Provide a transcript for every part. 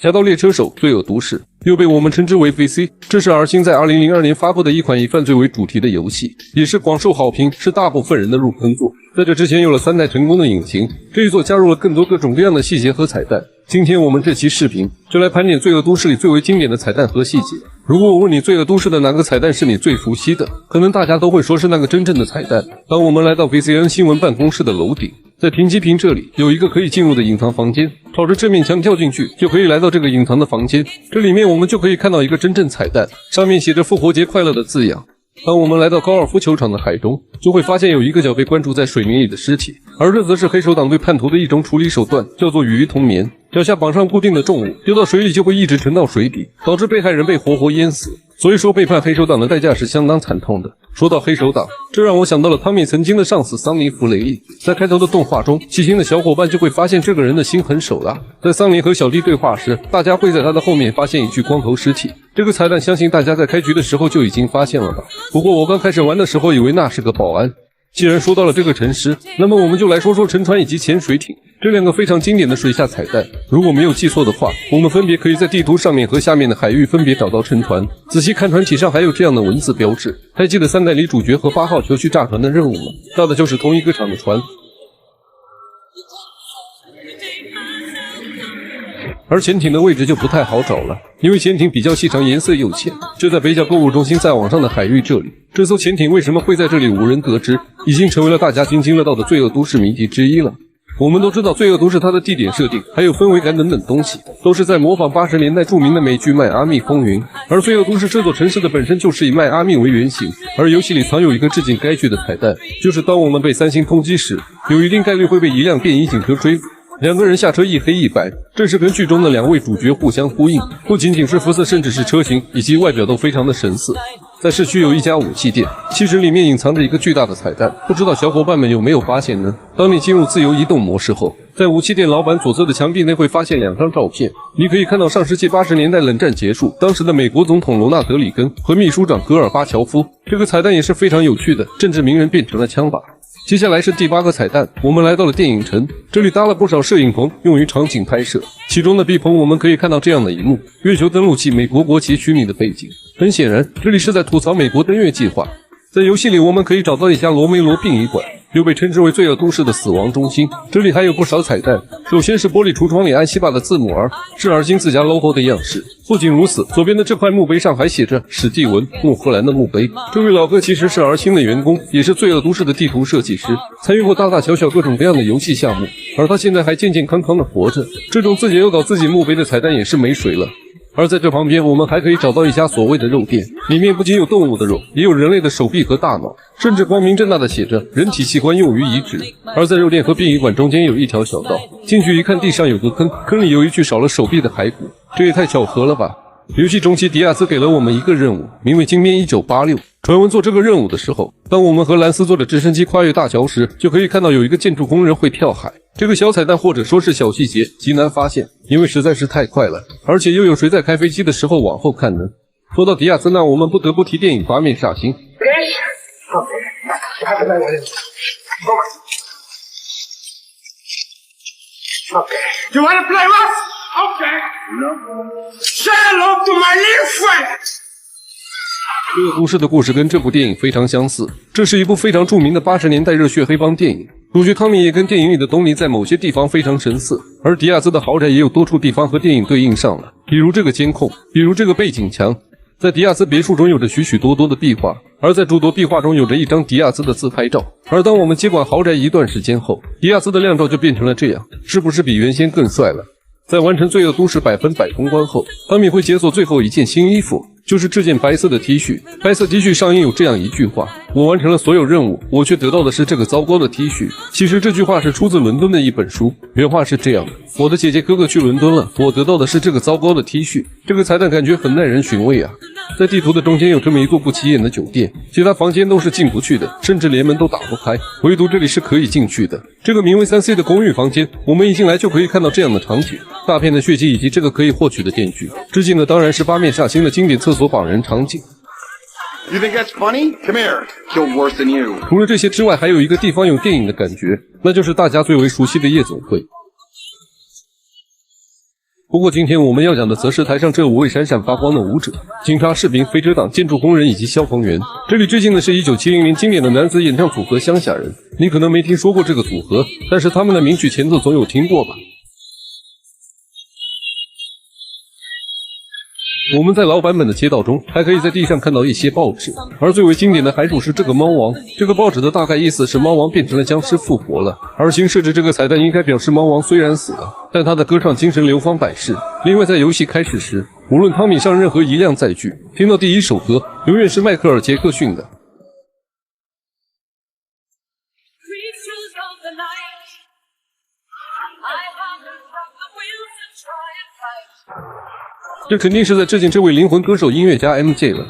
侠盗猎车手罪恶都市又被我们称之为 VC， 这是 R 星在2002年发布的一款以犯罪为主题的游戏，也是广受好评，是大部分人的入坑作。在这之前有了3代成功的引擎，这一作加入了更多各种各样的细节和彩蛋。今天我们这期视频就来盘点罪恶都市里最为经典的彩蛋和细节。如果我问你罪恶都市的哪个彩蛋是你最熟悉的，可能大家都会说是那个真正的彩蛋。当我们来到 VCN 新闻办公室的楼顶，在停机坪这里有一个可以进入的隐藏房间，朝着这面墙跳进去就可以来到这个隐藏的房间。这里面我们就可以看到一个真正彩蛋，上面写着复活节快乐的字样。当我们来到高尔夫球场的海中，就会发现有一个脚被关注在水泥里的尸体，而这则是黑手党对叛徒的一种处理手段，叫做与鱼同眠。脚下绑上固定的重物，丢到水里就会一直沉到水底，导致被害人被活活淹死。所以说背叛黑手党的代价是相当惨痛的。说到黑手党，这让我想到了汤米曾经的上司桑尼·弗雷利。在开头的动画中，细心的小伙伴就会发现这个人的心狠手辣。在桑尼和小弟对话时，大家会在他的后面发现一具光头尸体。这个彩蛋相信大家在开局的时候就已经发现了吧？不过我刚开始玩的时候以为那是个保安。既然说到了这个沉尸，那么我们就来说说沉船以及潜水艇这两个非常经典的水下彩蛋。如果没有记错的话，我们分别可以在地图上面和下面的海域分别找到沉船。仔细看船体上还有这样的文字标志。还记得3代里主角和8号球去炸船的任务吗？到的就是同一个厂的船。而潜艇的位置就不太好找了，因为潜艇比较细长，颜色又浅，就在北角购物中心再往上的海域这里。这艘潜艇为什么会在这里无人得知，已经成为了大家津津乐道的罪恶都市谜题之一了。我们都知道罪恶都市它的地点设定还有氛围感等等东西都是在模仿80年代著名的美剧《迈阿密风云》，而罪恶都市这座城市的本身就是以迈阿密为原型。而游戏里藏有一个致敬该剧的彩蛋，就是当我们被3星通缉时，有一定概率会被一辆便衣警车追捕。2个人下车一黑一白，正是跟剧中的2位主角互相呼应，不仅仅是肤色，甚至是车型以及外表都非常的神似。在市区有一家武器店，其实里面隐藏着一个巨大的彩蛋，不知道小伙伴们有没有发现呢？当你进入自由移动模式后，在武器店老板左侧的墙壁内会发现2张照片，你可以看到上世纪80年代冷战结束，当时的美国总统罗纳德·里根和秘书长戈尔巴乔夫。这个彩蛋也是非常有趣的，政治名人变成了枪靶。接下来是第8个彩蛋，我们来到了电影城，这里搭了不少摄影棚，用于场景拍摄。其中的 B 棚我们可以看到这样的一幕：月球登陆器，美国国旗虚拟的背景。很显然，这里是在吐槽美国登月计划。在游戏里，我们可以找到一家罗梅罗殡仪馆，又被称之为罪恶都市的死亡中心。这里还有不少彩蛋，首先是玻璃橱窗里安西坝的字母 R， 是 R 星自家 logo 的样式。不仅如此，左边的这块墓碑上还写着史蒂文·穆赫兰的墓碑。这位老哥其实是 R 星的员工，也是罪恶都市的地图设计师，参与过大大小小各种各样的游戏项目，而他现在还健健康康的活着。这种自己又搞自己墓碑的彩蛋也是没水了。而在这旁边，我们还可以找到一家所谓的肉店，里面不仅有动物的肉，也有人类的手臂和大脑，甚至光明正大的写着人体器官用于移植。而在肉店和殡仪馆中间有一条小道，进去一看，地上有个坑，坑里有一具少了手臂的骸骨，这也太巧合了吧。游戏中期迪亚斯给了我们一个任务，名为金边1986。传闻做这个任务的时候，当我们和兰斯坐着直升机跨越大桥时，就可以看到有一个建筑工人会跳海。这个小彩蛋或者说是小细节极难发现，因为实在是太快了，而且又有谁在开飞机的时候往后看呢？说到迪亚斯，那我们不得不提电影《八面煞星》。You wanna play rough? Okay. No. Say hello to my little friend. 罪恶都市的故事跟这部电影非常相似，这是一部非常著名的80年代热血黑帮电影。主角汤米也跟电影里的东尼在某些地方非常神似，而迪亚兹的豪宅也有多处地方和电影对应上了，比如这个监控，比如这个背景墙。在迪亚兹别墅中有着许许多多的壁画，而在诸多壁画中有着一张迪亚兹的自拍照。而当我们接管豪宅一段时间后，迪亚兹的靓照就变成了这样，是不是比原先更帅了？在完成罪恶都市100%通关后，汤米会解锁最后一件新衣服，就是这件白色的 T 恤。白色 T 恤上印有这样一句话：我完成了所有任务，我却得到的是这个糟糕的 T 恤。其实这句话是出自伦敦的一本书，原话是这样的：我的姐姐哥哥去伦敦了，我得到的是这个糟糕的 T 恤。这个彩蛋感觉很耐人寻味啊。在地图的中间有这么一座不起眼的酒店，其他房间都是进不去的，甚至连门都打不开，唯独这里是可以进去的。这个名为3C 的公寓房间，我们一进来就可以看到这样的场景，大片的血迹以及这个可以获取的电锯。致敬的当然是八面煞星的经典厕所绑人场景。You think that's funny? Come here. Killed worse than you. 除了这些之外，还有一个地方有电影的感觉，那就是大家最为熟悉的夜总会。不过今天我们要讲的则是台上这5位闪闪发光的舞者：警察、士兵、飞车党、建筑工人以及消防员。这里致敬的是1970年经典的男子演唱组合乡下人。你可能没听说过这个组合，但是他们的名曲前奏总有听过吧？我们在老版本的街道中，还可以在地上看到一些报纸，而最为经典的还属是这个猫王。这个报纸的大概意思是猫王变成了僵尸复活了。而新设置这个彩蛋应该表示猫王虽然死了，但他的歌唱精神流芳百世。另外在游戏开始时，无论汤米上任何一辆载具，听到第一首歌永远是迈克尔·杰克逊的。这肯定是在致敬这位灵魂歌手音乐家 MJ 了。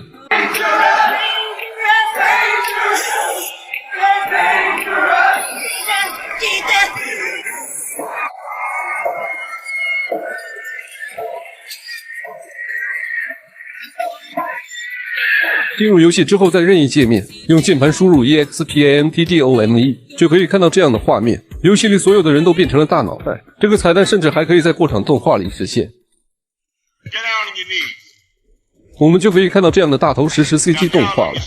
进入游戏之后，在任意界面用键盘输入 EXPANTDOME 就可以看到这样的画面。游戏里所有的人都变成了大脑袋。这个彩蛋甚至还可以在过场动画里实现。我们就可以看到这样的大头实时 CG 动画了。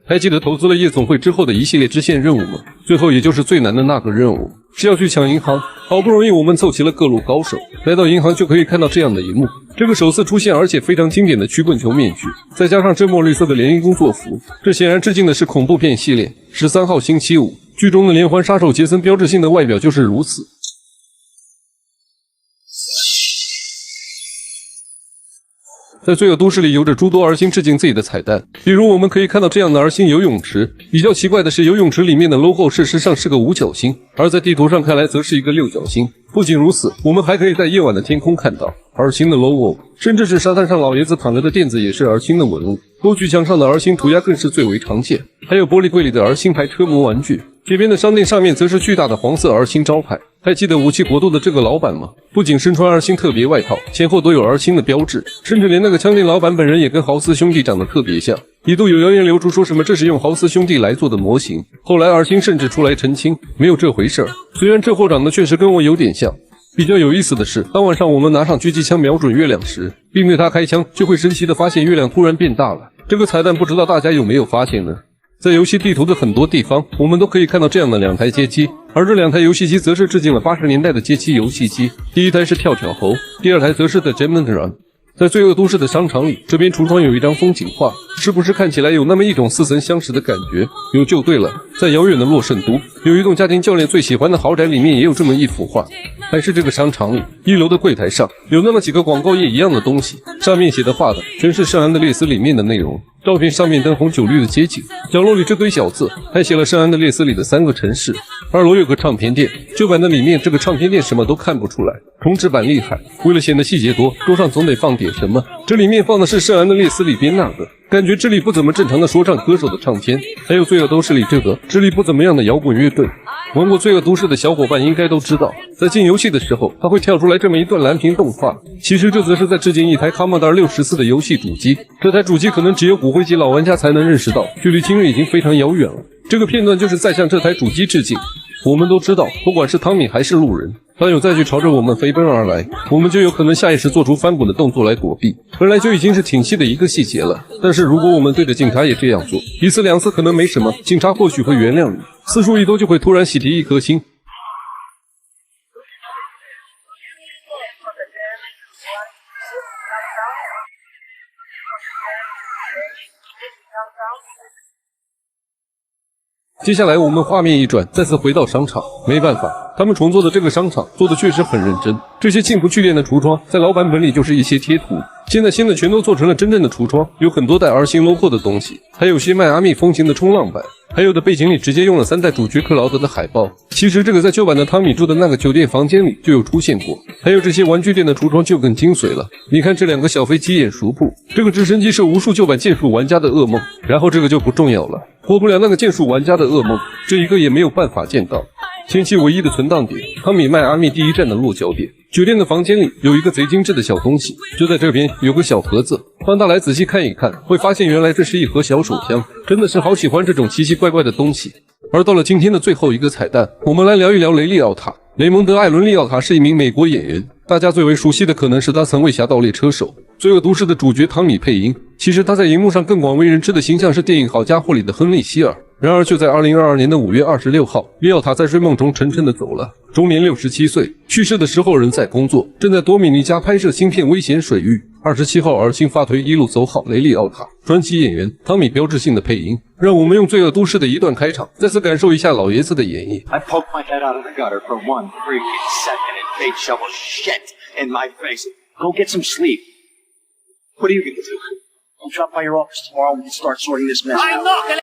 还记得投资了夜总会之后的一系列支线任务吗？最后也就是最难的那个任务，是要去抢银行。好不容易我们凑齐了各路高手，来到银行就可以看到这样的一幕。这个首次出现而且非常经典的曲棍球面具，再加上这墨绿色的联衣工作服，这显然致敬的是恐怖片系列13号星期五。剧中的连环杀手杰森标志性的外表就是如此。在罪恶都市里有着诸多儿星致敬自己的彩蛋，比如我们可以看到这样的儿星游泳池。比较奇怪的是，游泳池里面的 logo 事实上是个五角星，而在地图上看来则是一个六角星。不仅如此，我们还可以在夜晚的天空看到儿星的 logo， 甚至是沙滩上老爷子躺着的垫子也是儿星的纹路。沟渠墙上的儿星涂鸦更是最为常见，还有玻璃柜里的儿星牌车模玩具。这边的商店上面则是巨大的黄色儿星招牌。还记得武器国度的这个老板吗？不仅身穿儿星特别外套，前后都有儿星的标志，甚至连那个枪店老板本人也跟豪斯兄弟长得特别像。一度有谣言流出说什么这是用豪斯兄弟来做的模型，后来儿星甚至出来澄清没有这回事儿。虽然这货长得确实跟我有点像。比较有意思的是，当晚上我们拿上狙击枪瞄准月亮时，并对它开枪，就会神奇的发现月亮突然变大了。这个彩蛋不知道大家有没有发现呢？在游戏地图的很多地方，我们都可以看到这样的2台街机，而这2台游戏机则是致敬了80年代的街机游戏机。第一台是跳跳猴，第2台则是 The Jumpin' Run。在罪恶都市的商场里，这边橱窗有一张风景画，是不是看起来有那么一种似曾相识的感觉？有就对了，在遥远的洛圣都，有一栋家庭教练最喜欢的豪宅里面也有这么一幅画。还是这个商场里1楼的柜台上有那么几个广告页一样的东西，上面写的画的全是圣安德烈斯里面的内容。照片上面灯红酒绿的街景，角落里这堆小字还写了圣安德烈斯里的3个城市。2楼有个唱片店，旧版的里面这个唱片店什么都看不出来，重制版厉害，为了显得细节多，桌上总得放点什么。这里面放的是圣安德烈斯里边那个感觉智力不怎么正常的说唱歌手的唱片，还有罪恶都市里这个智力不怎么样的摇滚乐队。玩过罪恶都市的小伙伴应该都知道，在进游戏的时候它会跳出来这么一段蓝屏动画，其实这则是在致敬一台 Commodore 64的游戏主机。这台主机可能只有骨灰级老玩家才能认识到，距离今日已经非常遥远了。这个片段就是在向这台主机致敬。我们都知道，不管是汤米还是路人，当有载具朝着我们飞奔而来，我们就有可能下意识做出翻滚的动作来躲避，本来就已经是挺细的一个细节了。但是如果我们对着警察也这样做，1次2次可能没什么，警察或许会原谅你，4数一多就会突然喜提1颗星。接下来我们画面一转，再次回到商场。没办法，他们重做的这个商场做的确实很认真。这些进不去店的橱窗，在老版本里就是一些贴图，现在新的全都做成了真正的橱窗，有很多带儿星 logo 的东西，还有些迈阿密风情的冲浪板，还有的背景里直接用了3代主角克劳德的海报。其实这个在旧版的汤米住的那个酒店房间里就有出现过。还有这些玩具店的橱窗就更精髓了，你看这2个小飞机眼熟不？这个直升机是无数旧版剑术玩家的噩梦，然后这个就不重要了，活不了那个剑术玩家的噩梦，这一个也没有办法见到。前期唯一的存档点，汤米迈阿密第1站的落脚点。酒店的房间里有一个贼精致的小东西，就在这边有个小盒子，放大来仔细看一看，会发现原来这是一盒小手枪，真的是好喜欢这种奇奇怪怪的东西。而到了今天的最后一个彩蛋，我们来聊一聊雷利奥塔。雷蒙德·艾伦·利奥塔是一名美国演员，大家最为熟悉的可能是他曾为《侠盗猎车手》《罪恶都市》的主角汤米配音。其实他在荧幕上更广为人知的形象是电影《好家伙》里的亨利·希尔。然而就在2022年的5月26号，利奥塔在睡梦中沉沉地走了，终年67岁。去世的时候仍在工作，正在多米尼加拍摄新片《危险水域》。27号儿星发推一路走好，雷利奥塔，传奇演员汤米标志性的配音，让我们用《罪恶都市》的一段开场，再次感受一下老爷子的演绎。I poked my head out of the gutter for 1 freaking second and fate shovel shit in my face. Go get some sleep. What are you gonna do? I'll drop by your office tomorrow and we'll start sorting this mess out.